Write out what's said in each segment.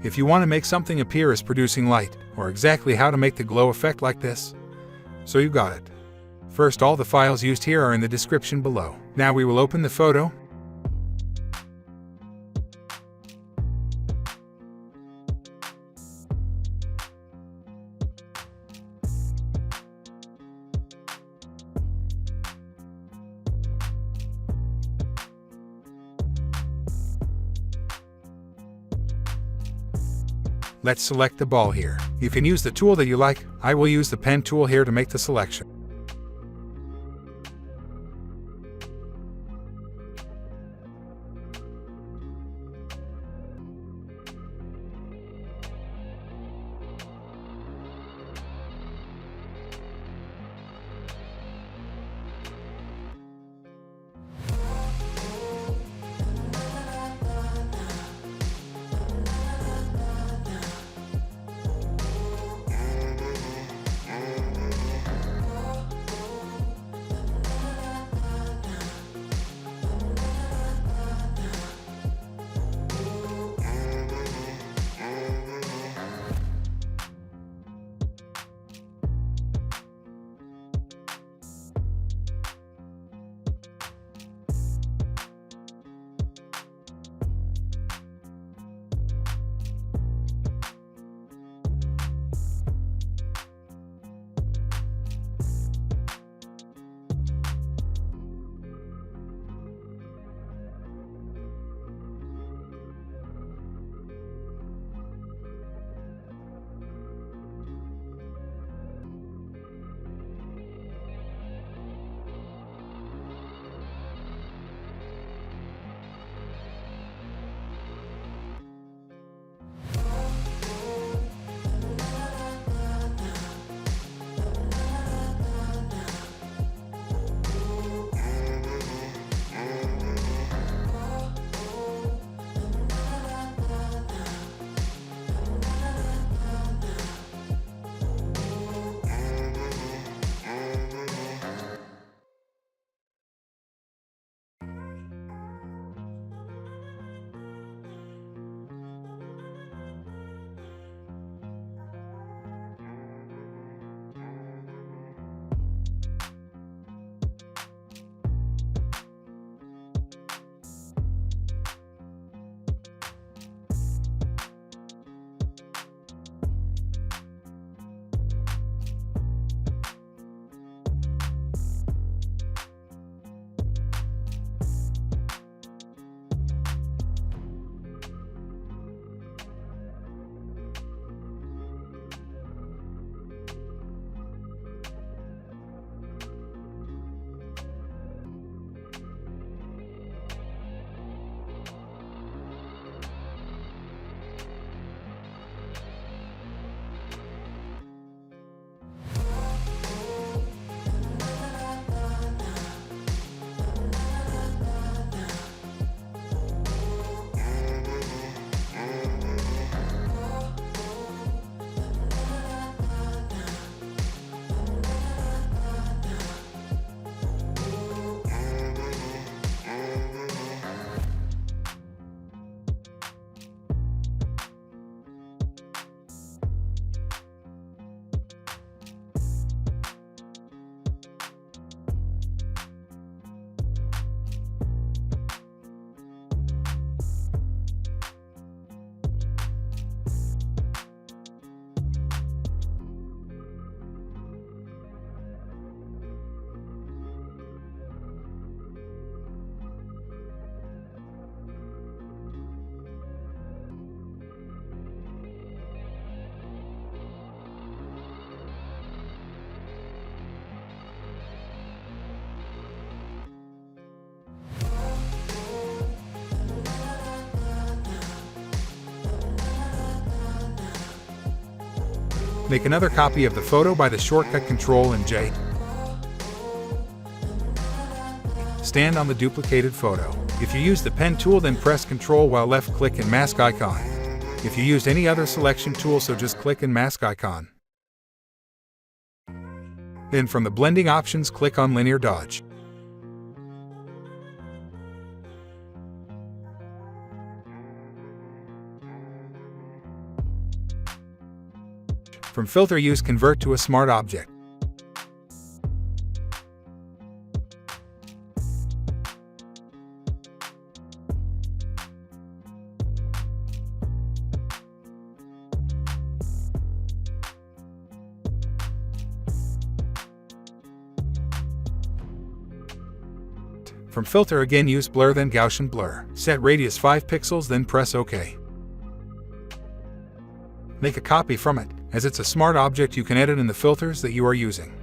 If you want to make something appear as producing light, or exactly how to make the glow effect like this, so you got it. First, all the files used here are in the description below. Now we will open the photo. Let's select the ball here. You can use the tool that you like. I will use the pen tool here to make the selection. Make another copy of the photo by the shortcut Ctrl and J. Stand on the duplicated photo. If you use the pen tool, then press Ctrl while left click and mask icon. If you used any other selection tool, so just click and mask icon. Then from the blending options, click on Linear Dodge. From filter use, convert to a smart object. From filter again, use blur, then Gaussian blur. Set radius 5 pixels, then press OK. Make a copy from it. As it's a smart object, you can edit in the filters that you are using.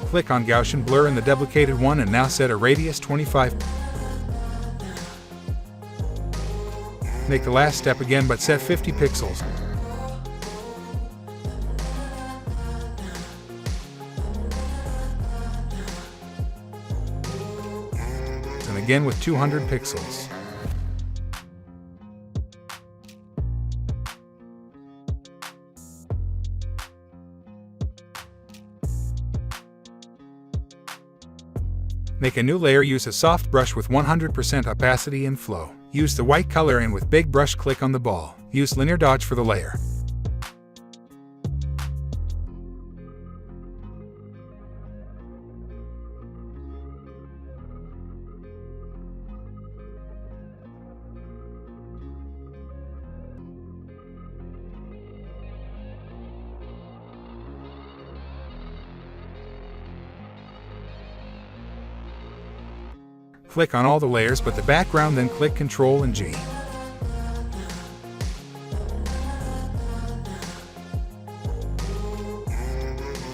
Click on Gaussian blur in the duplicated one and now set a radius 25. Make the last step again, but set 50 pixels. And again with 200 pixels. Make a new layer, use a soft brush with 100% opacity and flow. Use the white color and with big brush click on the ball. Use linear dodge for the layer. Click on all the layers but the background, then click Ctrl and G.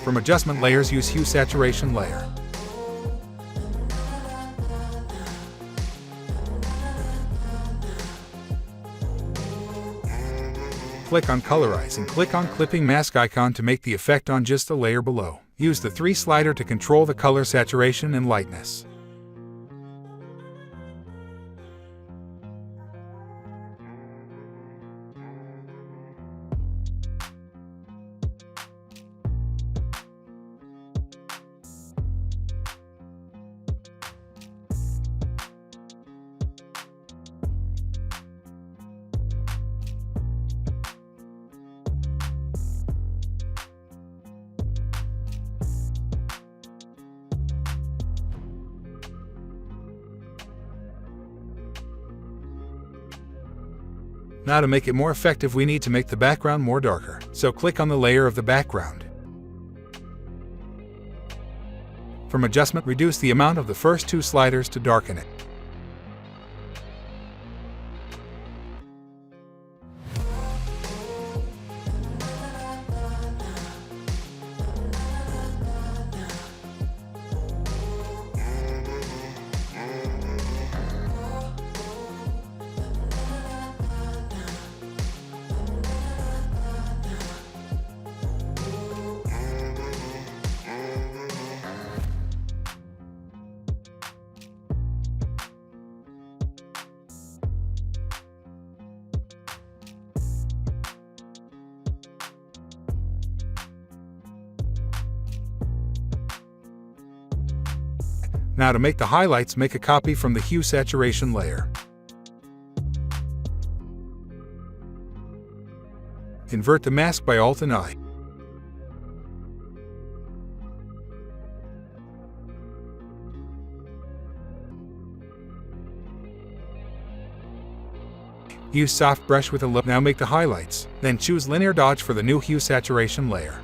From adjustment layers, use hue saturation layer. Click on colorize and click on clipping mask icon to make the effect on just the layer below. Use the 3 slider to control the color saturation and lightness. Now to make it more effective, we need to make the background more darker. So click on the layer of the background. From adjustment, reduce the amount of the first 2 sliders to darken it. Now to make the highlights, make a copy from the hue saturation layer. Invert the mask by Alt and I. Use soft brush with a loop. Now make the highlights. Then choose linear dodge for the new hue saturation layer.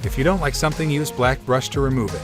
If you don't like something, use black brush to remove it.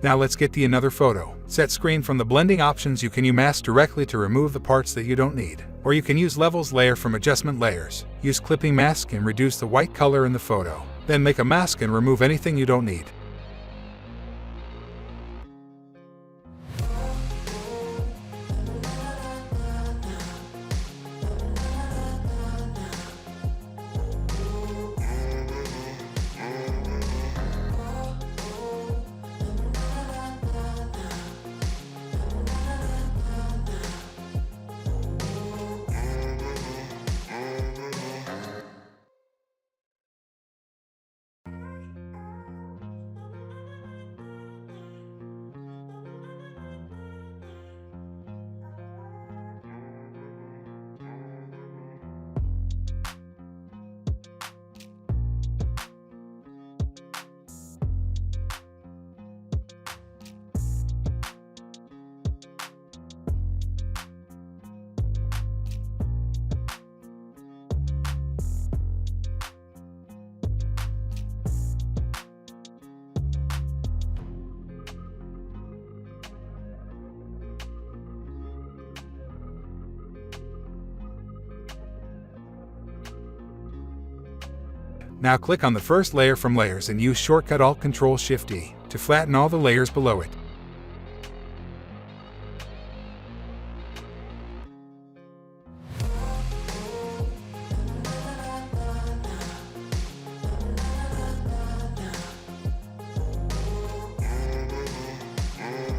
Now let's get the another photo. Set screen. From the blending options, you can use mask directly to remove the parts that you don't need. Or you can use levels layer from adjustment layers. Use clipping mask and reduce the white color in the photo. Then make a mask and remove anything you don't need. Now click on the first layer from layers and use shortcut Alt-Control-Shift-D to flatten all the layers below it.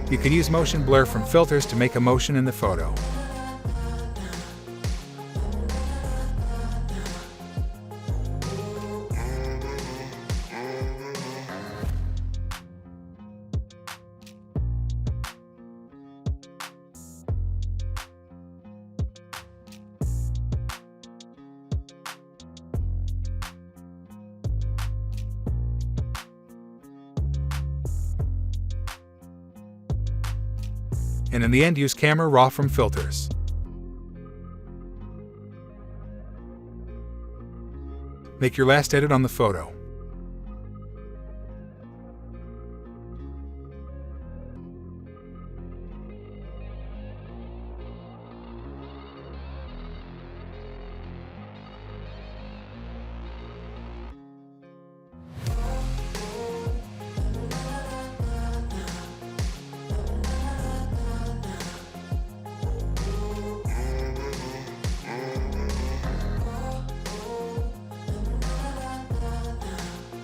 You can use motion blur from filters to make a motion in the photo. And in the end, use camera raw from filters. Make your last edit on the photo.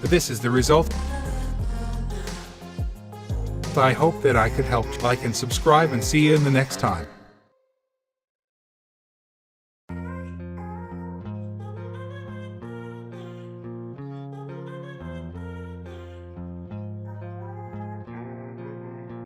This is the result. I hope that I could help. Like and subscribe, and see you in the next time.